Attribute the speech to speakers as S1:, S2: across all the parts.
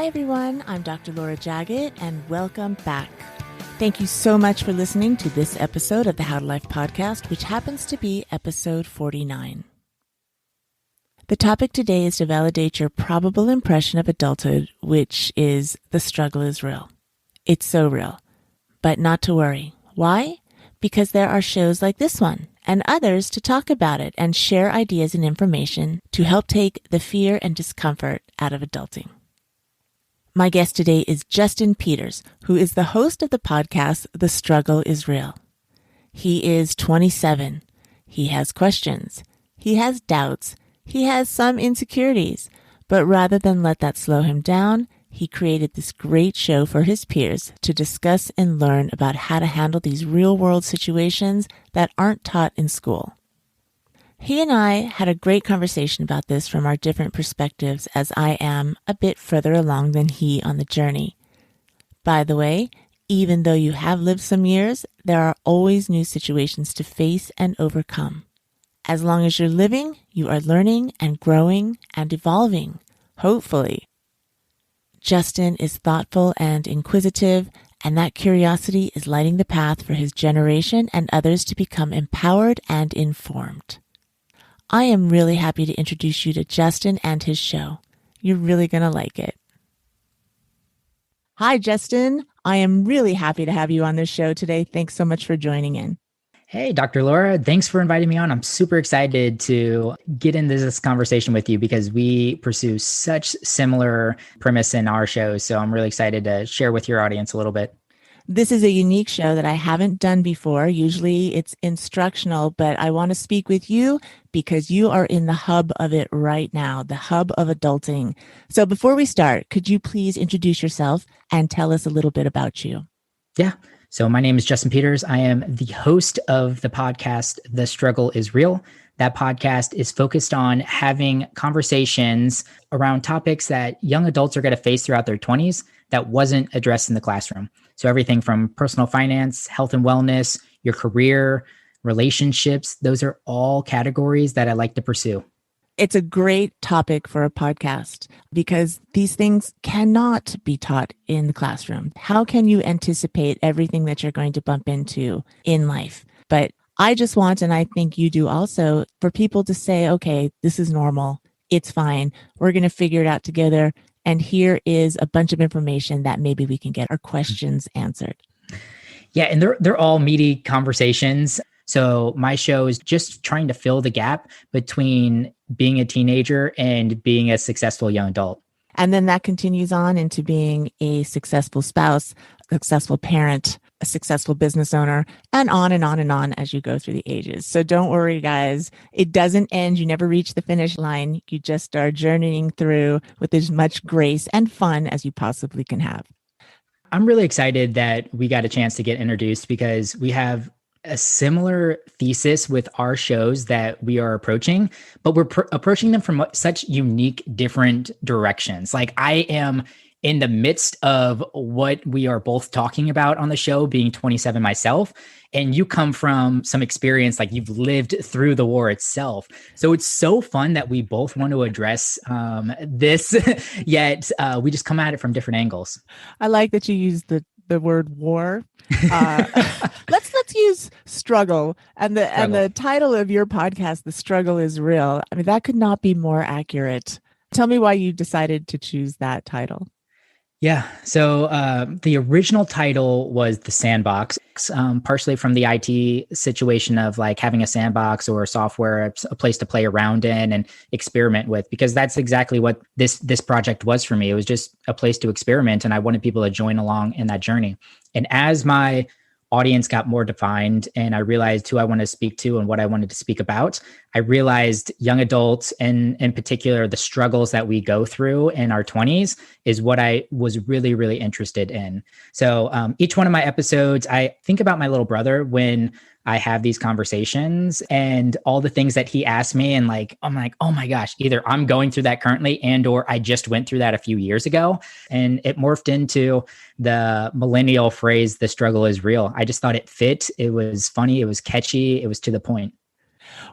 S1: Hi, everyone. I'm Dr. Laura Jaggett, and welcome back. Thank you so much for listening to this episode of the How to Life podcast, which happens to be episode 49. The topic today is to validate your probable impression of adulthood, which is the struggle is real. It's so real. But not to worry. Why? Because there are shows like this one and others to talk about it and share ideas and information to help take the fear and discomfort out of adulting. My guest today is Justin Peters, who is the host of the podcast, The Struggle is Real. He is 27. He has questions. He has doubts. He has some insecurities. But rather than let that slow him down, he created this great show for his peers to discuss and learn about how to handle these real-world situations that aren't taught in school. He and I had a great conversation about this from our different perspectives, as I am a bit further along than he on the journey. By the way, even though you have lived some years, there are always new situations to face and overcome. As long as you're living, you are learning and growing and evolving, hopefully. Justin is thoughtful and inquisitive, and that curiosity is lighting the path for his generation and others to become empowered and informed. I am really happy to introduce you to Justin and his show. You're really going to like it. Hi, Justin. I am really happy to have you on this show today. Thanks so much for joining in.
S2: Hey, Dr. Laura, thanks for inviting me on. I'm super excited to get into this conversation with you because we pursue such similar premise in our shows. So I'm really excited to share with your audience a little bit.
S1: This is a unique show that I haven't done before. Usually it's instructional, but I want to speak with you because you are in the hub of it right now, the hub of adulting. So before we start, could you please introduce yourself and tell us a little bit about you?
S2: Yeah. So my name is Justin Peters. I am the host of the podcast, The Struggle is Real. That podcast is focused on having conversations around topics that young adults are going to face throughout their 20s that wasn't addressed in the classroom. So everything from personal finance, health and wellness, your career, relationships, those are all categories that I like to pursue.
S1: It's a great topic for a podcast because these things cannot be taught in the classroom. How can you anticipate everything that you're going to bump into in life? But I just want, and I think you do also, for people to say, okay, this is normal. It's fine. We're going to figure it out together. And here is a bunch of information that maybe we can get our questions answered.
S2: Yeah, and they're all meaty conversations. So my show is just trying to fill the gap between being a teenager and being a successful young adult.
S1: And then that continues on into being a successful spouse, a successful parent, a successful business owner, and on and on and on as you go through the ages. So don't worry, guys. It doesn't end. You never reach the finish line. You just start journeying through with as much grace and fun as you possibly can have.
S2: I'm really excited that we got a chance to get introduced because we have a similar thesis with our shows that we are approaching, but we're approaching them from such unique, different directions. Like I am in the midst of what we are both talking about on the show, being 27 myself, and you come from some experience, like you've lived through the war itself. So it's so fun that we both want to address this, yet we just come at it from different angles.
S1: I like that you use the word war. Let's use struggle and the title of your podcast, The Struggle is Real. I mean, that could not be more accurate. Tell me why you decided to choose that title.
S2: Yeah. So the original title was The Sandbox, partially from the IT situation of like having a sandbox or software, a place to play around in and experiment with, because that's exactly what this project was for me. It was just a place to experiment, and I wanted people to join along in that journey. And as my audience got more defined and I realized who I wanted to speak to and what I wanted to speak about, I realized young adults and in particular, the struggles that we go through in our 20s is what I was really, really interested in. So each one of my episodes, I think about my little brother when I have these conversations and all the things that he asked me. And like, I'm like, oh my gosh, either I'm going through that currently and or I just went through that a few years ago. And it morphed into the millennial phrase, the struggle is real. I just thought it fit. It was funny. It was catchy. It was to the point.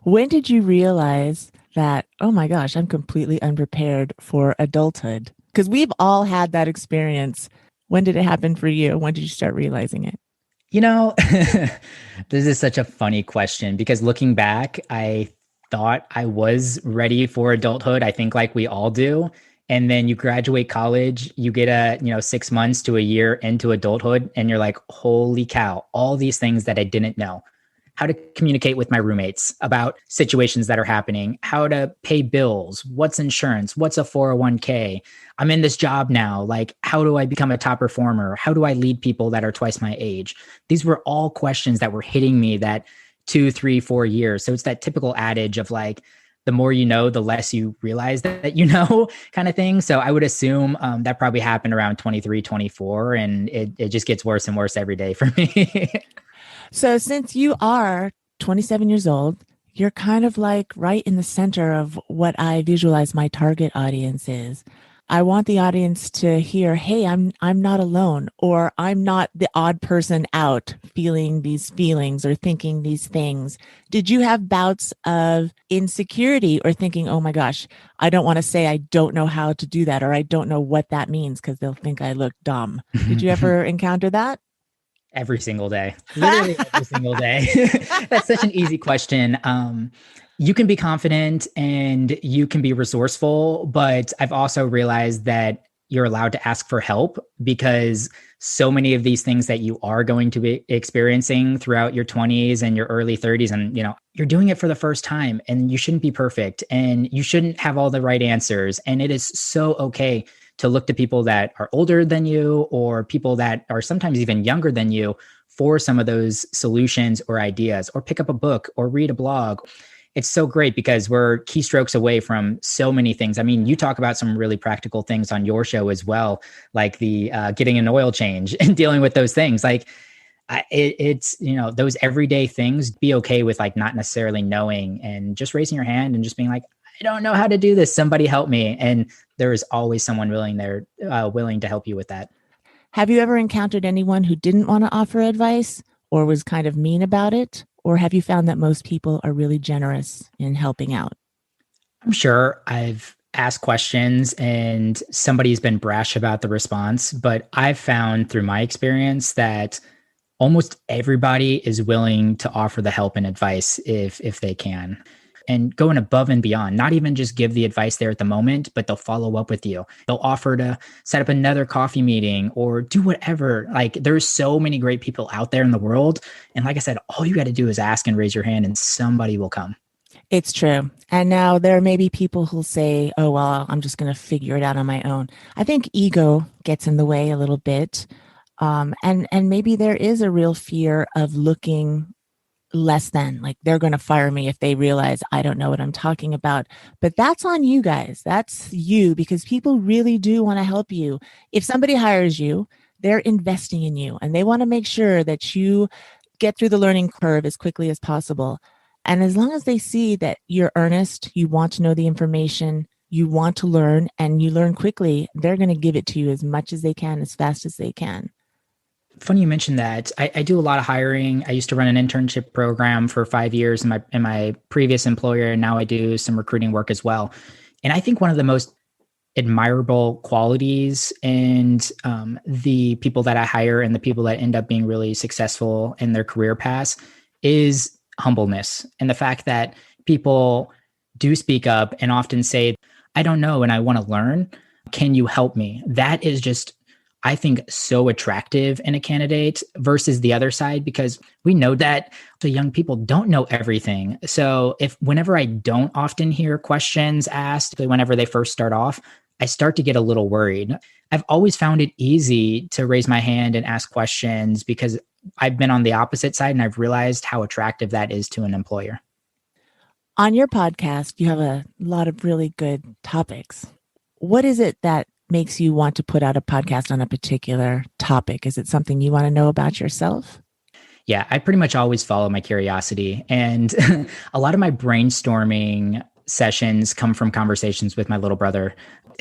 S1: When did you realize that, oh my gosh, I'm completely unprepared for adulthood? Because we've all had that experience. When did it happen for you? When did you start realizing it?
S2: You know, this is such a funny question because looking back, I thought I was ready for adulthood. I think like we all do. And then you graduate college, you get 6 months to a year into adulthood, and you're like, holy cow, all these things that I didn't know. How to communicate with my roommates about situations that are happening, how to pay bills, what's insurance, what's a 401k. I'm in this job now. Like, how do I become a top performer? How do I lead people that are twice my age? These were all questions that were hitting me that 2, 3, 4 years. So it's that typical adage of like, the more you know, the less you realize that you know kind of thing. So I would assume that probably happened around 23, 24, and it just gets worse and worse every day for me.
S1: So, since you are 27 years old, you're kind of like right in the center of what I visualize my target audience is. I want the audience to hear, "Hey, I'm not alone," or "I'm not the odd person out feeling these feelings or thinking these things." Did you have bouts of insecurity or thinking, "Oh my gosh, I don't want to say I don't know how to do that," or "I don't know what that means because they'll think I look dumb." Did you ever encounter that?
S2: Every single day, literally every single day. That's such an easy question. You can be confident and you can be resourceful, but I've also realized that you're allowed to ask for help because so many of these things that you are going to be experiencing throughout your 20s and your early 30s, and you're doing it for the first time, and you shouldn't be perfect and you shouldn't have all the right answers, and it is so okay to look to people that are older than you or people that are sometimes even younger than you for some of those solutions or ideas, or pick up a book or read a blog. It's so great because we're keystrokes away from so many things. I mean, you talk about some really practical things on your show as well, like the getting an oil change and dealing with those things. Like it's, those everyday things, be okay with like not necessarily knowing and just raising your hand and just being like, I don't know how to do this. Somebody help me. And there is always someone willing to help you with that.
S1: Have you ever encountered anyone who didn't want to offer advice or was kind of mean about it? Or have you found that most people are really generous in helping out?
S2: I'm sure I've asked questions and somebody's been brash about the response, but I've found through my experience that almost everybody is willing to offer the help and advice if they can, and going above and beyond, not even just give the advice there at the moment, but they'll follow up with you. They'll offer to set up another coffee meeting or do whatever. Like, there's so many great people out there in the world. And like I said, all you got to do is ask and raise your hand and somebody will come.
S1: It's true. And now there may be people who'll say, "Oh, well, I'm just going to figure it out on my own." I think ego gets in the way a little bit. And maybe there is a real fear of looking less than, like they're going to fire me if they realize I don't know what I'm talking about. But that's on you guys. That's you, because people really do want to help you. If somebody hires you, they're investing in you and they want to make sure that you get through the learning curve as quickly as possible. And as long as they see that you're earnest, you want to know the information, you want to learn, and you learn quickly, they're going to give it to you as much as they can, as fast as they can.
S2: Funny you mentioned that. I do a lot of hiring. I used to run an internship program for 5 years in my previous employer, and now I do some recruiting work as well. And I think one of the most admirable qualities and the people that I hire and the people that end up being really successful in their career paths is humbleness, and the fact that people do speak up and often say, I don't know and I want to learn. Can you help me? That is just, I think, so attractive in a candidate versus the other side, because we know that the young people don't know everything. So whenever I don't often hear questions asked, whenever they first start off, I start to get a little worried. I've always found it easy to raise my hand and ask questions because I've been on the opposite side and I've realized how attractive that is to an employer.
S1: On your podcast, you have a lot of really good topics. What is it that makes you want to put out a podcast on a particular topic? Is it something you want to know about yourself?
S2: Yeah, I pretty much always follow my curiosity. And a lot of my brainstorming sessions come from conversations with my little brother.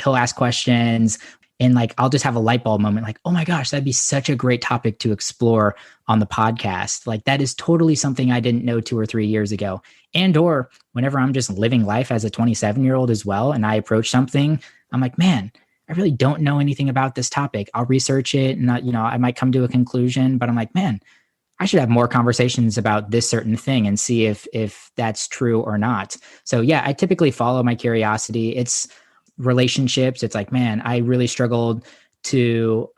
S2: He'll ask questions and like I'll just have a light bulb moment like, oh my gosh, that'd be such a great topic to explore on the podcast. Like that is totally something I didn't know 2 or 3 years ago. And or whenever I'm just living life as a 27-year-old as well, and I approach something, I'm like, man, I really don't know anything about this topic. I'll research it and, I might come to a conclusion, but I'm like, man, I should have more conversations about this certain thing and see if that's true or not. So yeah, I typically follow my curiosity. It's relationships. It's like, man, I really struggled to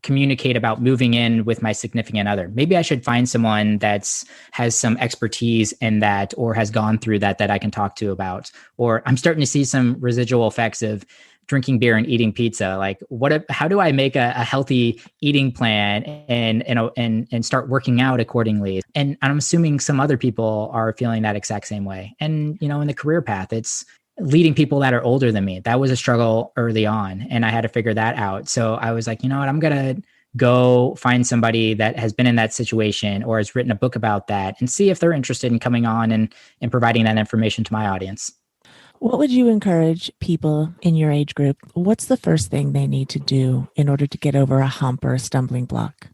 S2: communicate about moving in with my significant other. Maybe I should find someone that's has some expertise in that or has gone through that I can talk to about. Or I'm starting to see some residual effects of drinking beer and eating pizza. Like, how do I make a healthy eating plan and start working out accordingly? And I'm assuming some other people are feeling that exact same way. And in the career path, it's leading people that are older than me. That was a struggle early on, and I had to figure that out. So I was like, you know what, I'm going to go find somebody that has been in that situation or has written a book about that and see if they're interested in coming on and providing that information to my audience.
S1: What would you encourage people in your age group? What's the first thing they need to do in order to get over a hump or a stumbling block?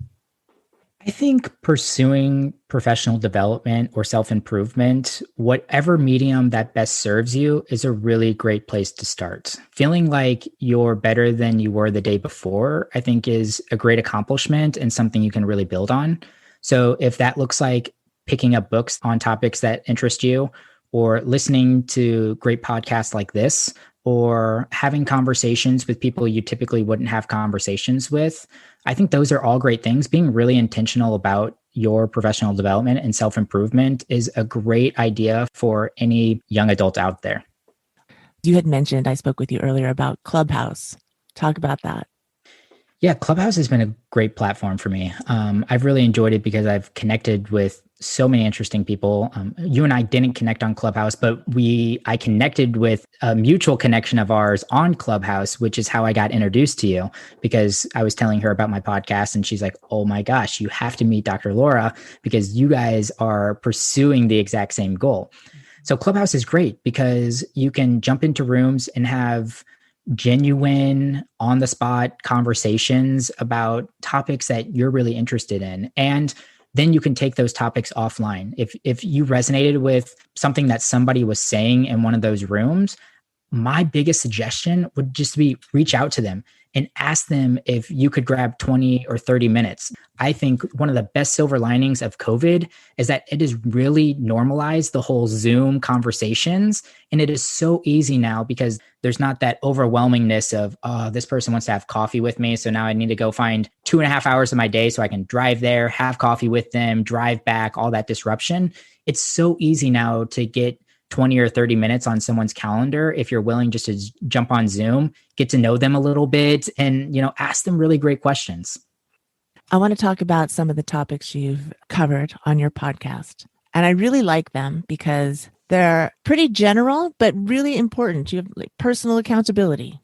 S2: I think pursuing professional development or self-improvement, whatever medium that best serves you, is a really great place to start. Feeling like you're better than you were the day before, I think, is a great accomplishment and something you can really build on. So if that looks like picking up books on topics that interest you, or listening to great podcasts like this, or having conversations with people you typically wouldn't have conversations with, I think those are all great things. Being really intentional about your professional development and self-improvement is a great idea for any young adult out there.
S1: You had mentioned, I spoke with you earlier about Clubhouse. Talk about that.
S2: Yeah, Clubhouse has been a great platform for me. I've really enjoyed it because I've connected with so many interesting people. You and I didn't connect on Clubhouse, but I connected with a mutual connection of ours on Clubhouse, which is how I got introduced to you, because I was telling her about my podcast and she's like, oh my gosh, you have to meet Dr. Laura because you guys are pursuing the exact same goal. So Clubhouse is great because you can jump into rooms and have genuine, on the spot conversations about topics that you're really interested in. And then you can take those topics offline. If you resonated with something that somebody was saying in one of those rooms, my biggest suggestion would just be reach out to them and ask them if you could grab 20 or 30 minutes. I think one of the best silver linings of COVID is that it has really normalized the whole Zoom conversations. And it is so easy now because there's not that overwhelmingness of, oh, this person wants to have coffee with me. So now I need to go find 2.5 hours of my day so I can drive there, have coffee with them, drive back, all that disruption. It's so easy now to get 20 or 30 minutes on someone's calendar if you're willing just to jump on Zoom, get to know them a little bit, and ask them really great questions.
S1: I want to talk about some of the topics you've covered on your podcast. And I really like them because they're pretty general, but really important. You have personal accountability.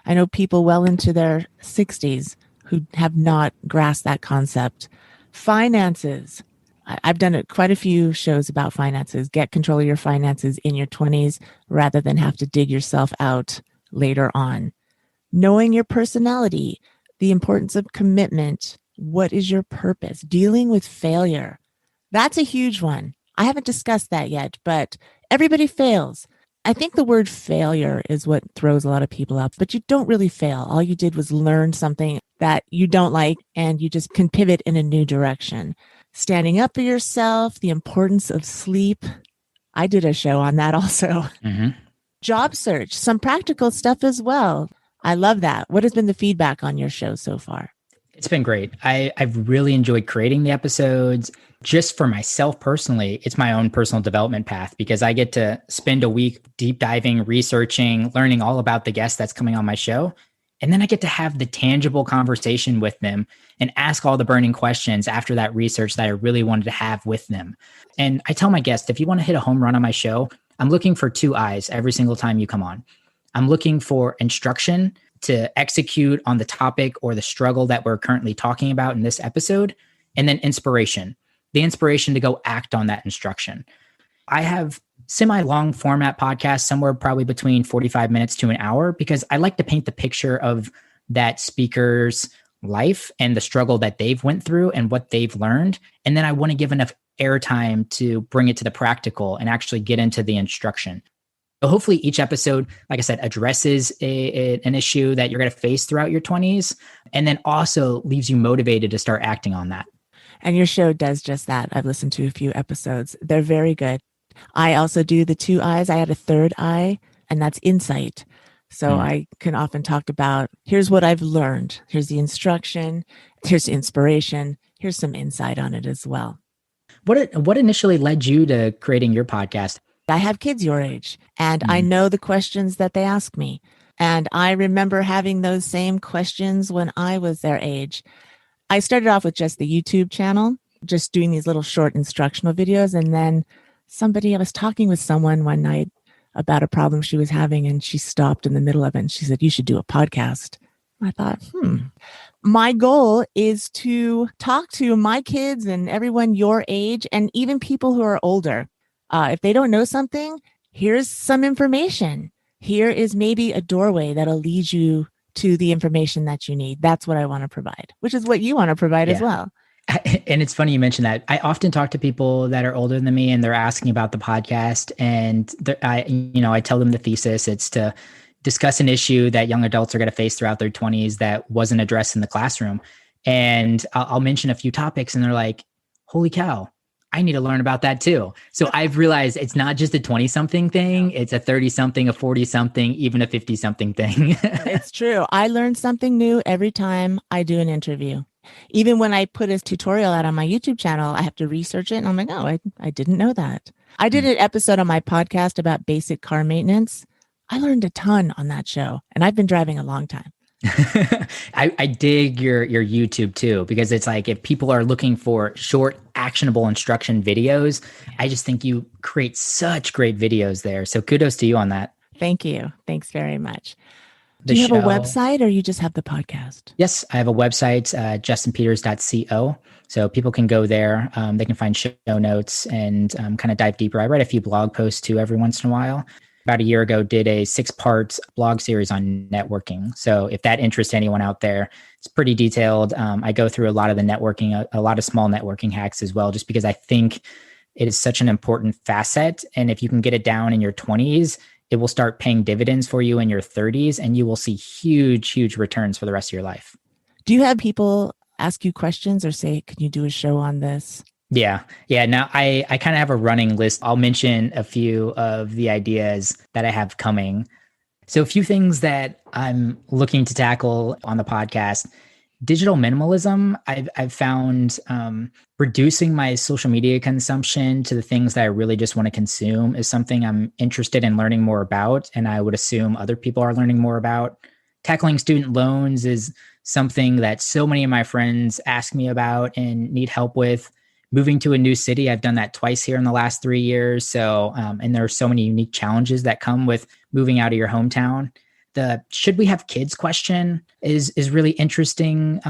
S1: I know people well into their 60s who have not grasped that concept. Finances. I've done quite a few shows about finances. Get control of your finances in your 20s rather than have to dig yourself out later on. Knowing your personality, the importance of commitment. What is your purpose? Dealing with failure. That's a huge one. I haven't discussed that yet, but everybody fails. I think the word failure is what throws a lot of people up, but you don't really fail. All you did was learn something that you don't like, and you just can pivot in a new direction. Standing up for yourself, the importance of sleep. I did a show on that also. Mm-hmm. Job search, some practical stuff as well. I love that. What has been the feedback on your show so far?
S2: It's been great. I've really enjoyed creating the episodes. Just for myself personally, it's my own personal development path because I get to spend a week deep diving, researching, learning all about the guest that's coming on my show. And then I get to have the tangible conversation with them and ask all the burning questions after that research that I really wanted to have with them. And I tell my guests, if you want to hit a home run on my show, I'm looking for 2 eyes every single time you come on. I'm looking for instruction to execute on the topic or the struggle that we're currently talking about in this episode, and then inspiration, the inspiration to go act on that instruction. I have semi-long format podcasts, somewhere probably between 45 minutes to an hour, because I like to paint the picture of that speaker's life and the struggle that they've went through and what they've learned. And then I want to give enough airtime to bring it to the practical and actually get into the instruction. hopefully each episode, like I said, addresses an issue that you're going to face throughout your 20s, and then also leaves you motivated to start acting on that.
S1: And your show does just that. I've listened to a few episodes. They're very good. I also do the 2 eyes. I had a third eye, and that's insight. So I can often talk about, here's what I've learned. Here's the instruction. Here's the inspiration. Here's some insight on it as well.
S2: What initially led you to creating your podcast?
S1: I have kids your age, and I know the questions that they ask me. And I remember having those same questions when I was their age. I started off with just the YouTube channel, just doing these little short instructional videos. And then I was talking with someone one night about a problem she was having, and she stopped in the middle of it and she said, "You should do a podcast." I thought, my goal is to talk to my kids and everyone your age, and even people who are older. If they don't know something, here's some information. Here is maybe a doorway that'll lead you to the information that you need. That's what I want to provide, which is what you want to provide as well.
S2: And it's funny you mentioned that. I often talk to people that are older than me, and they're asking about the podcast, and I tell them the thesis. It's to discuss an issue that young adults are going to face throughout their 20s that wasn't addressed in the classroom. And I'll mention a few topics, and they're like, "Holy cow, I need to learn about that too." So I've realized it's not just a 20-something thing. It's a 30-something, a 40-something, even a 50-something thing.
S1: It's true. I learn something new every time I do an interview. Even when I put a tutorial out on my YouTube channel, I have to research it. And I'm like, oh, I didn't know that. I did an episode on my podcast about basic car maintenance. I learned a ton on that show, and I've been driving a long time.
S2: I dig your YouTube too, because it's like, if people are looking for short, actionable instruction videos, I just think you create such great videos there. So kudos to you on that.
S1: Thank you. Thanks very much. Do you have a website, or you just have the podcast?
S2: Yes, I have a website, justinpeters.co. So people can go there. They can find show notes and kind of dive deeper. I write a few blog posts too every once in a while. About a year ago, did a 6-part blog series on networking. So if that interests anyone out there, it's pretty detailed. I go through a lot of the networking, a lot of small networking hacks as well, just because I think it is such an important facet. And if you can get it down in your 20s, it will start paying dividends for you in your 30s, and you will see huge, huge returns for the rest of your life.
S1: Do you have people ask you questions or say, "Can you do a show on this?"
S2: Yeah. Now I kind of have a running list. I'll mention a few of the ideas that I have coming. So a few things that I'm looking to tackle on the podcast. Digital minimalism. I've found reducing my social media consumption to the things that I really just want to consume is something I'm interested in learning more about, and I would assume other people are learning more about. Tackling student loans is something that so many of my friends ask me about and need help with. Moving to a new city, I've done that twice here in the last 3 years. So, and there are so many unique challenges that come with moving out of your hometown. The should we have kids question is really interesting.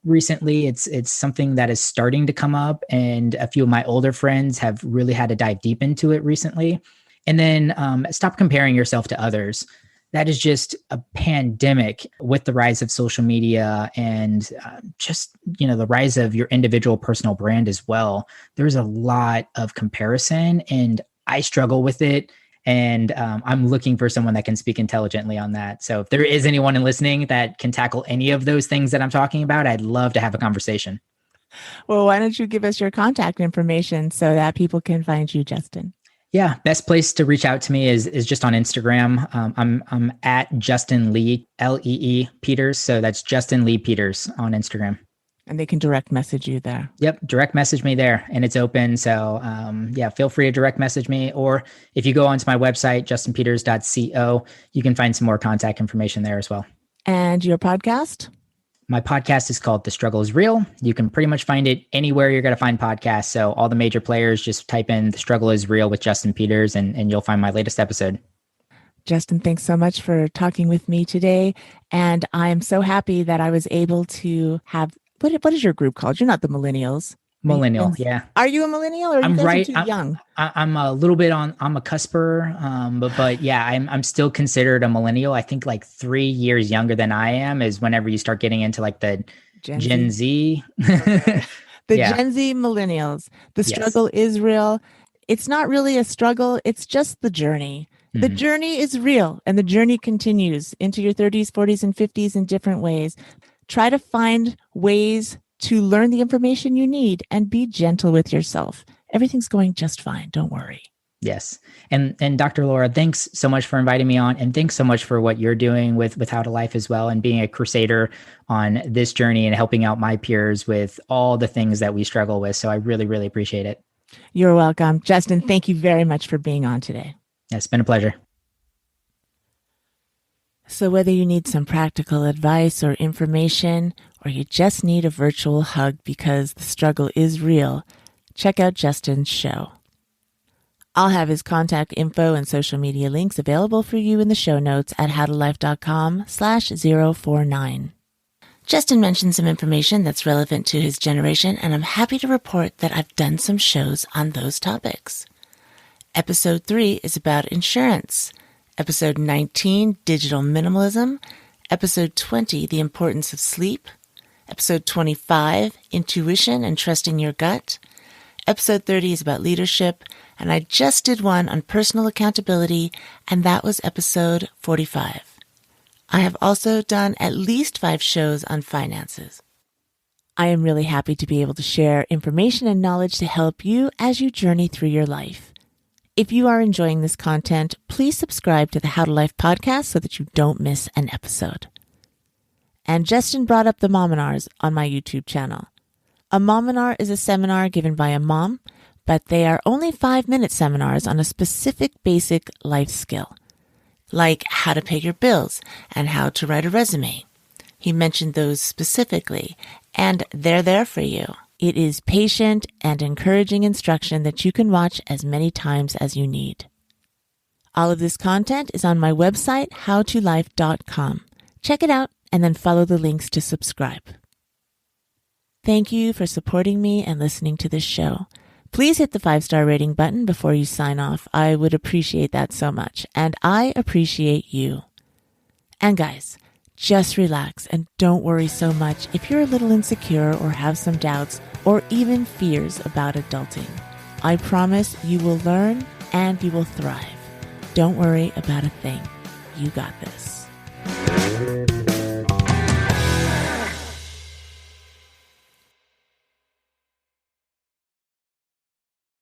S2: Recently, it's something that is starting to come up, and a few of my older friends have really had to dive deep into it recently. And then stop comparing yourself to others. That is just a pandemic with the rise of social media and just, the rise of your individual personal brand as well. There's a lot of comparison, and I struggle with it. And I'm looking for someone that can speak intelligently on that. So if there is anyone listening that can tackle any of those things that I'm talking about, I'd love to have a conversation.
S1: Well, why don't you give us your contact information so that people can find you, Justin?
S2: Yeah, best place to reach out to me is just on Instagram. I'm at Justin Lee, Lee Peters. So that's Justin Lee Peters on Instagram.
S1: And they can direct message you there.
S2: Yep. Direct message me there, and it's open. So feel free to direct message me. Or if you go onto my website, justinpeters.co, you can find some more contact information there as well.
S1: And your podcast?
S2: My podcast is called The Struggle is Real. You can pretty much find it anywhere you're going to find podcasts. So all the major players, just type in The Struggle is Real with Justin Peters, and you'll find my latest episode.
S1: Justin, thanks so much for talking with me today. And I'm so happy that I was able to have, what is your group called? You're not the millennials.
S2: Millennial, yeah.
S1: Are you a millennial, or are you guys too young?
S2: I'm a little bit I'm a cusper, but yeah, I'm still considered a millennial. I think like 3 years younger than I am is whenever you start getting into like the Gen Z.
S1: The Gen Z millennials. The struggle is real. It's not really a struggle. It's just the journey. The journey is real and the journey continues into your 30s, 40s, and 50s in different ways. Try to find ways to learn the information you need and be gentle with yourself. Everything's going just fine. Don't worry.
S2: Yes. And Dr. Laura, thanks so much for inviting me on, and thanks so much for what you're doing with How to Life as well, and being a crusader on this journey and helping out my peers with all the things that we struggle with. So I really, really appreciate it.
S1: You're welcome. Justin, thank you very much for being on today.
S2: It's been a pleasure.
S1: So whether you need some practical advice or information, or you just need a virtual hug because the struggle is real, check out Justin's show. I'll have his contact info and social media links available for you in the show notes at howtolife.com/049. Justin mentioned some information that's relevant to his generation, and I'm happy to report that I've done some shows on those topics. Episode 3 is about insurance. Episode 19, digital minimalism. Episode 20, the importance of sleep. Episode 25, intuition and trusting your gut. Episode 30 is about leadership, and I just did one on personal accountability, and that was episode 45. I have also done at least 5 shows on finances. I am really happy to be able to share information and knowledge to help you as you journey through your life. If you are enjoying this content, please subscribe to the How to Life podcast so that you don't miss an episode. And Justin brought up the Mominars on my YouTube channel. A Mominar is a seminar given by a mom, but they are only 5-minute seminars on a specific basic life skill, like how to pay your bills and how to write a resume. He mentioned those specifically, and they're there for you. It is patient and encouraging instruction that you can watch as many times as you need. All of this content is on my website, howtolife.com. Check it out and then follow the links to subscribe. Thank you for supporting me and listening to this show. Please hit the 5-star rating button before you sign off. I would appreciate that so much, and I appreciate you. And guys, just relax and don't worry so much if you're a little insecure or have some doubts or even fears about adulting. I promise you will learn and you will thrive. Don't worry about a thing. You got this.